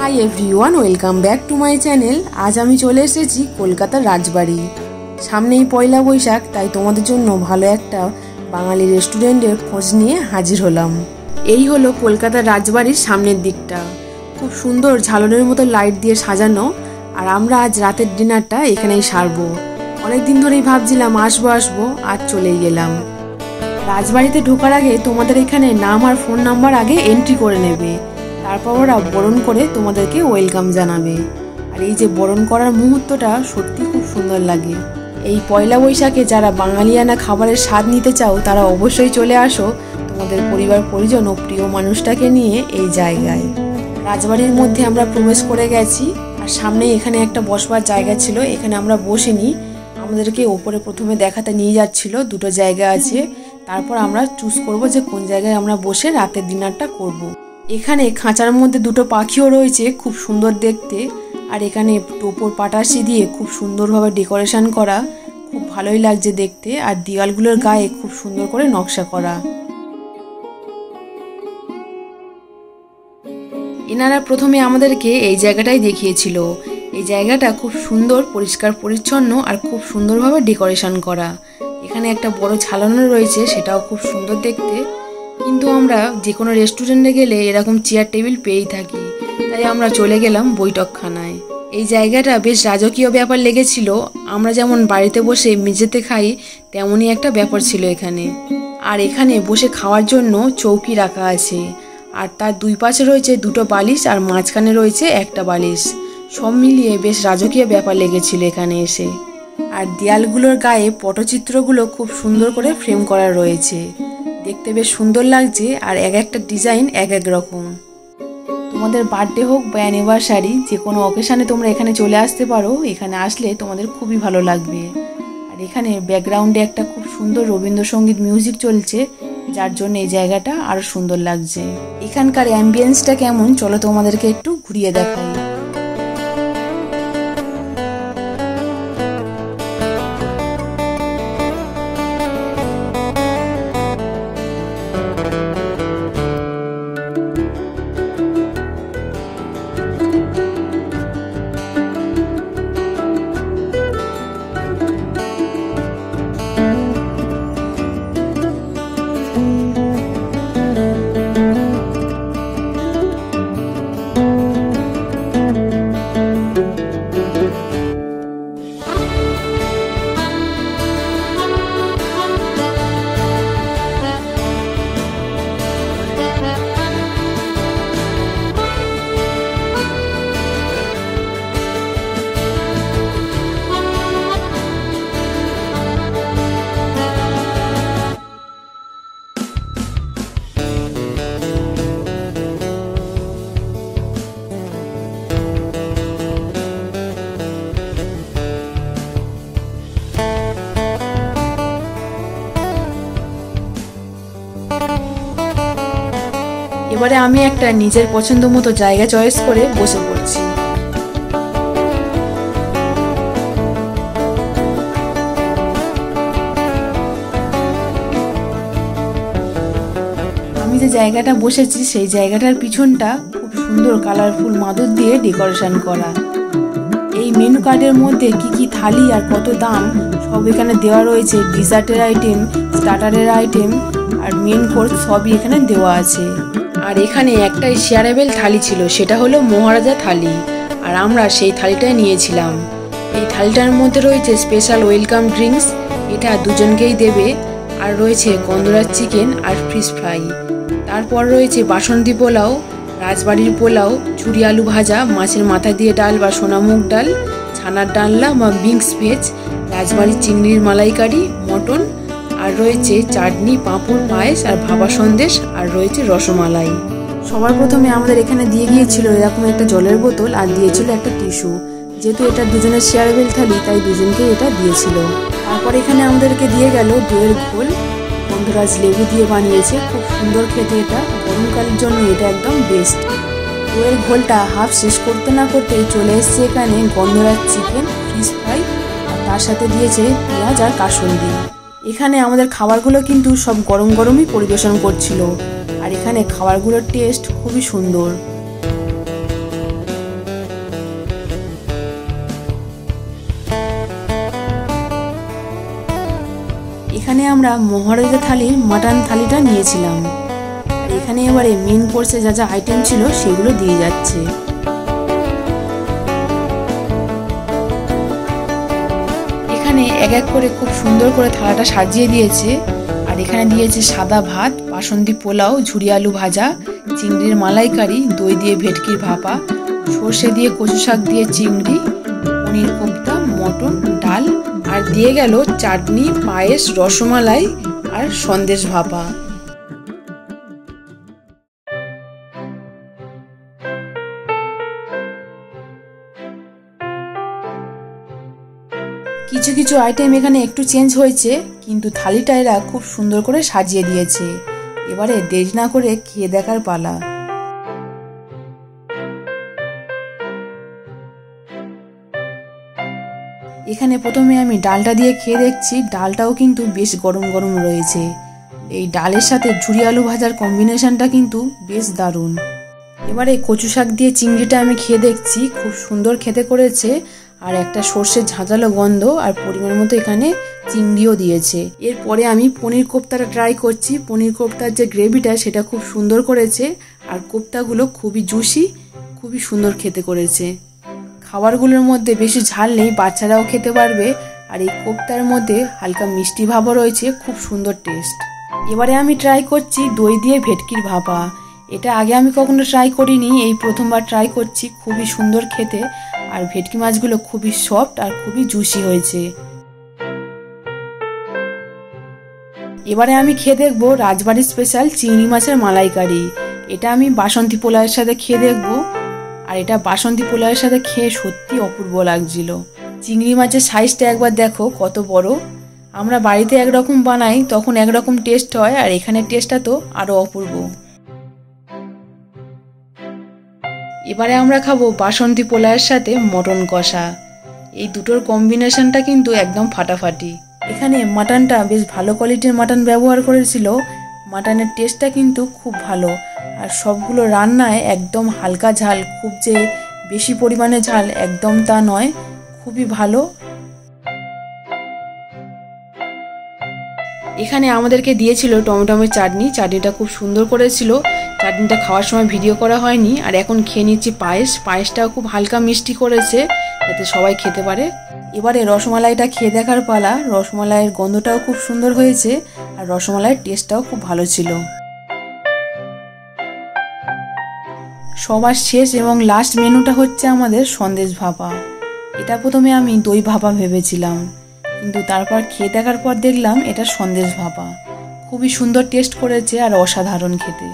Hi everyone, welcome back to my channel. আজ আমি চলে এসেছি কলকাতার রাজবাড়ি। সামনেই পয়লা বৈশাখ, তাই তোমাদের জন্য ভালো একটা বাঙালি রেস্টুরেন্টের খোঁজ নিয়ে হাজির হলাম। এই হলো কলকাতার রাজবাড়ির সামনের দিকটা, খুব সুন্দর ঝালরের মতো লাইট দিয়ে সাজানো। আর আমরা আজ রাতের ডিনারটা এখানেই সারবো। অনেকদিন ধরেই ভাবছিলাম আসবো আর চলেই গেলাম। রাজবাড়িতে ঢোকার আগে তোমাদের এখানে নাম আর ফোন নাম্বার আগে এন্ট্রি করে নেবে, তারপর ওরা বরণ করে তোমাদেরকে ওয়েলকাম জানাবে। আর এই যে বরণ করার মুহূর্তটা সত্যি খুব সুন্দর লাগে। এই পয়লা বৈশাখে যারা বাঙালিয়ানা খাবারের স্বাদ নিতে চাও তারা অবশ্যই চলে আসো তোমাদের পরিবার পরিজন ও প্রিয় মানুষটাকে নিয়ে এই জায়গায়। রাজবাড়ির মধ্যে আমরা প্রবেশ করে গেছি, আর সামনেই এখানে একটা বসবার জায়গা ছিল, এখানে আমরা বসিনি। আমাদেরকে ওপরে প্রথমে দেখাতে নিয়ে যাচ্ছিল, দুটো জায়গা আছে, তারপর আমরা চুজ করব যে কোন জায়গায় আমরা বসে রাতের ডিনারটা করব। এখানে খাঁচার মধ্যে দুটো পাখিও রয়েছে, খুব সুন্দর দেখতে। আর এখানে টোপর পাটাশি দিয়ে খুব সুন্দরভাবে ডেকোরেশন করা, খুব ভালোই লাগছে দেখতে। আর দেওয়ালগুলোর গায়ে খুব সুন্দর করে নকশা করা। এনারা প্রথমে আমাদেরকে এই জায়গাটাই দেখিয়েছিল। এই জায়গাটা খুব সুন্দর, পরিষ্কার পরিচ্ছন্ন আর খুব সুন্দরভাবে ডেকোরেশন করা। এখানে একটা বড় ঝালানো রয়েছে, সেটাও খুব সুন্দর দেখতে। কিন্তু আমরা যে কোনো রেস্টুরেন্টে গেলে এরকম চেয়ার টেবিল পেয়েই থাকি, তাই আমরা চলে গেলাম বৈঠকখানায়। এই জায়গাটা বেশ রাজকীয় ব্যাপার লেগেছিল। আমরা যেমন বাড়িতে বসে মেঝেতে খাই, তেমনই একটা ব্যাপার ছিল এখানে। আর এখানে বসে খাওয়ার জন্য চৌকি রাখা আছে, আর তার দুই পাশে রয়েছে দুটো বালিশ, আর মাঝখানে রয়েছে একটা বালিশ। সব মিলিয়ে বেশ রাজকীয় ব্যাপার লেগেছিল এখানে এসে। আর দেয়ালগুলোর গায়ে পটচিত্রগুলো খুব সুন্দর করে ফ্রেম করা রয়েছে, দেখতে বেশ সুন্দর লাগছে। আর এক একটা ডিজাইন এক এক রকম। তোমাদের বার্থডে হোক বা অ্যানিভার্সারি, যে কোনো অকেশানে তোমরা এখানে চলে আসতে পারো। এখানে আসলে তোমাদের খুবই ভালো লাগবে। আর এখানে ব্যাকগ্রাউন্ডে একটা খুব সুন্দর রবীন্দ্রসঙ্গীত মিউজিক চলছে, যার জন্য এই জায়গাটা আরো সুন্দর লাগছে। এখানকার অ্যাম্বিয়েন্সটা কেমন চলো তোমাদেরকে একটু ঘুরিয়ে দেখাই। এবারে আমি একটা নিজের পছন্দ মতো জায়গা চয়েস করে বসে পড়ছি। আমি যে জায়গাটা বসেছি সেই জায়গাটার পিছনটা খুব সুন্দর কালারফুল মাদুর দিয়ে ডেকোরেশন করা। এই মেনু কার্ডের মধ্যে কি কি থালি আর কত দাম সব এখানে দেওয়া রয়েছে। ডিজার্টের আইটেম, স্টার্টারের আইটেম আর মেন কোর্স সবই এখানে দেওয়া আছে। আর এখানে একটাই শেয়ারেবল থালি ছিল, সেটা হলো মহারাজা থালি। আর আমরা সেই থালিটাই নিয়েছিলাম। এই থালিটার মধ্যে রয়েছে স্পেশাল ওয়েলকাম ড্রিঙ্কস, এটা দুজনকেই দেবে। আর রয়েছে গন্ধরাজ চিকেন আর ফিশ ফ্রাই। তারপর রয়েছে বাসন্তী পোলাও, রাজবাড়ির পোলাও, ঝুরি আলু ভাজা, মাছের মাথা দিয়ে ডাল বা সোনামুগ ডাল, ছানার ডালনা বা মিক্স ভেজ, রাজবাড়ির চিংড়ির মালাইকারি, মটন, আর রয়েছে চাটনি, পাঁপড়, পায়েস আর ভাপা সন্দেশ, আর রয়েছে রসমালাই। সবার প্রথমে আমাদের এখানে দিয়ে গিয়েছিল এরকম একটা জলের বোতল, আর দিয়েছিল একটা টিস্যু। যেহেতু এটা দুজনের শেয়ারেবল থালি, তাই দুজনকে এটা দিয়েছিল। তারপর এখানে আমাদেরকে দিয়ে গেল দইয়ের ঘোল, গন্ধরাজ লেবু দিয়ে বানিয়েছে, খুব সুন্দর খেতে। এটা গরমকালের জন্য এটা একদম বেস্ট। দইয়ের ঘোলটা হাফ শেষ করতে না করতেই চলে এসছে এখানে গন্ধরাজ চিকেন, ফিশ ফ্রাই, আর তার সাথে দিয়েছে পেঁয়াজ আর কাসুন্দি। এখানে আমাদের খাবারগুলো কিন্তু সব গরম গরমই পরিবেশন করছিল, আর এখানে খাবারগুলোর টেস্ট খুবই সুন্দর। আমরা মহারাজা থালির মাটন থালিটা নিয়েছিলাম। আর এখানে এবারে মেন কোর্সে যা যা আইটেম ছিল সেগুলো দিয়ে যাচ্ছে। এখানে এক এক করে খুব সুন্দর করে থালাটা সাজিয়ে দিয়েছে। আর এখানে দিয়েছে সাদা ভাত, বাসন্তী পোলাও, ঝুরি আলু ভাজা, চিংড়ির মালাইকারি, দই দিয়ে ভেটকির ভাপা, সর্ষে দিয়ে কচু শাক দিয়ে চিংড়ি, পনির কোপ্তা, মটন, ডাল, আর দিয়ে গেল চাটনি, পায়েস, রসমালাই আর সন্দেশ ভাপা। কিছু কিছু আইটেম এখানে একটু চেঞ্জ হয়েছে, কিন্তু থালিটা এরা খুব সুন্দর করে সাজিয়ে দিয়েছে। এবারে দেরি না করে খেয়ে দেখার পালা। এখানে প্রথমে আমি ডালটা দিয়ে খেয়ে দেখছি, ডালটাও কিন্তু বেশ গরম গরম রয়েছে। এই ডালের সাথে ঝুরি আলু ভাজার কম্বিনেশনটা কিন্তু বেশ দারুণ। এবারে কচু শাক দিয়ে চিংড়িটা আমি খেয়ে দেখছি, খুব সুন্দর খেতে করেছে। আর একটা সর্ষের ঝাঁঝালো গন্ধ, আর পরিমাণ মতো এখানে চিংড়িও দিয়েছে। এরপরে আমি পনির কোপ্তাটা ট্রাই করছি। পনির কোপ্তার যে গ্রেভিটা সেটা খুব সুন্দর করেছে, আর কোপ্তাগুলো খুবই জুসি, খুবই সুন্দর খেতে করেছে। খাবারগুলোর মধ্যে বেশি ঝাল নেই, বাচ্চারাও খেতে পারবে। আর এই কোপ্তার মধ্যে হালকা মিষ্টি ভাবও রয়েছে, খুব সুন্দর টেস্ট। এবারে আমি ট্রাই করছি দই দিয়ে ভেটকির ভাপা। এটা আগে আমি কখনো ট্রাই করিনি, এই প্রথমবার ট্রাই করছি। খুবই সুন্দর খেতে, আর ভেটকি মাছগুলো খুবই সফট আর খুবই জুসি হয়েছে। এবারে আমি খেয়ে দেখবো রাজবাড়ির স্পেশাল চিংড়ি মাছের মালাইকারি। এটা আমি বাসন্তী পোলাওয়ের সাথে খেয়ে দেখবো। আর এটা বাসন্তী পোলাওয়ের সাথে খেয়ে সত্যি অপূর্ব লাগছিল। চিংড়ি মাছের সাইজটা একবার দেখো কত বড়। আমরা বাড়িতে একরকম বানাই, তখন একরকম টেস্ট হয়, আর এখানে টেস্টটা তো আরো অপূর্ব। এবারে আমরা খাবো বাসন্তী পোলাওয়ের সাথে মটন কষা। এই দুটোর কম্বিনেশনটা কিন্তু একদম ফাটাফাটি। এখানে মাটনটা বেশ ভালো কোয়ালিটির মাটন ব্যবহার করেছিল। মাটনের টেস্টটা কিন্তু খুব ভালো, আর সবগুলো রান্নায় একদম হালকা ঝাল, খুব যে বেশি পরিমাণে ঝাল একদম তা নয়, খুবই ভালো। এখানে আমাদেরকে দিয়েছিল টমেটোমের চাটনি। চাটনিটা খুব সুন্দর করেছিল। চাটনিটা খাওয়ার সময় ভিডিও করা হয়নি। আর এখন খেয়ে নিচ্ছি পায়েস। পায়েসটাও খুব হালকা মিষ্টি করেছে, যাতে সবাই খেতে পারে। এবারে রসমালাইটা খেয়ে দেখার পালা। রসমালাইয়ের গন্ধটাও খুব সুন্দর হয়েছে, আর রসমালাইয়ের টেস্টটাও খুব ভালো ছিল। সবার শেষ এবং লাস্ট মেনুটা হচ্ছে আমাদের সন্দেশ ভাপা। এটা প্রথমে আমি দই ভাপা ভেবেছিলাম, কিন্তু তারপর খেয়ে দেখার পর দেখলাম এটা সন্দেশ ভাপা। খুবই সুন্দর টেস্ট করেছে, আর অসাধারণ খেতে।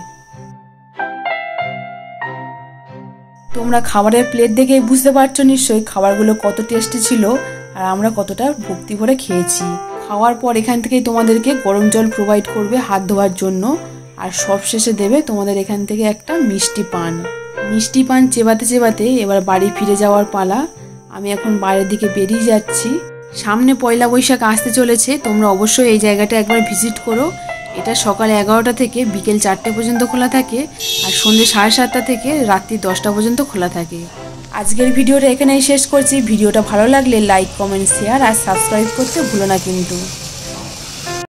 তোমরা খাবারের প্লেট দেখেই বুঝতে পারছো নিশ্চয়ই খাবারগুলো কত টেস্টি ছিল, আর আমরা কতটা ভক্তি ভরে খেয়েছি। খাওয়ার পর এখান থেকেই তোমাদেরকে গরম জল প্রোভাইড করবে হাত ধোয়ার জন্য, আর সব শেষে দেবে তোমাদের এখান থেকে একটা মিষ্টি পান। মিষ্টি পান চেবাতে চেবাতে এবার বাড়ি ফিরে যাওয়ার পালা। আমি এখন বাইরের দিকে বেরিয়ে যাচ্ছি। সামনে পয়লা বৈশাখ আসতে চলেছে, তোমরা অবশ্যই এই জায়গাটা একবার ভিজিট করো। এটা সকাল 11টা থেকে বিকেল 4টে পর্যন্ত খোলা থাকে, আর সন্ধ্যে 7:30 থেকে রাত্রি 10টা পর্যন্ত খোলা থাকে। আজকের ভিডিওটা এখানেই শেষ করছি। ভিডিওটা ভালো লাগলে লাইক, কমেন্ট, শেয়ার আর সাবস্ক্রাইব করতে ভুলো না কিন্তু।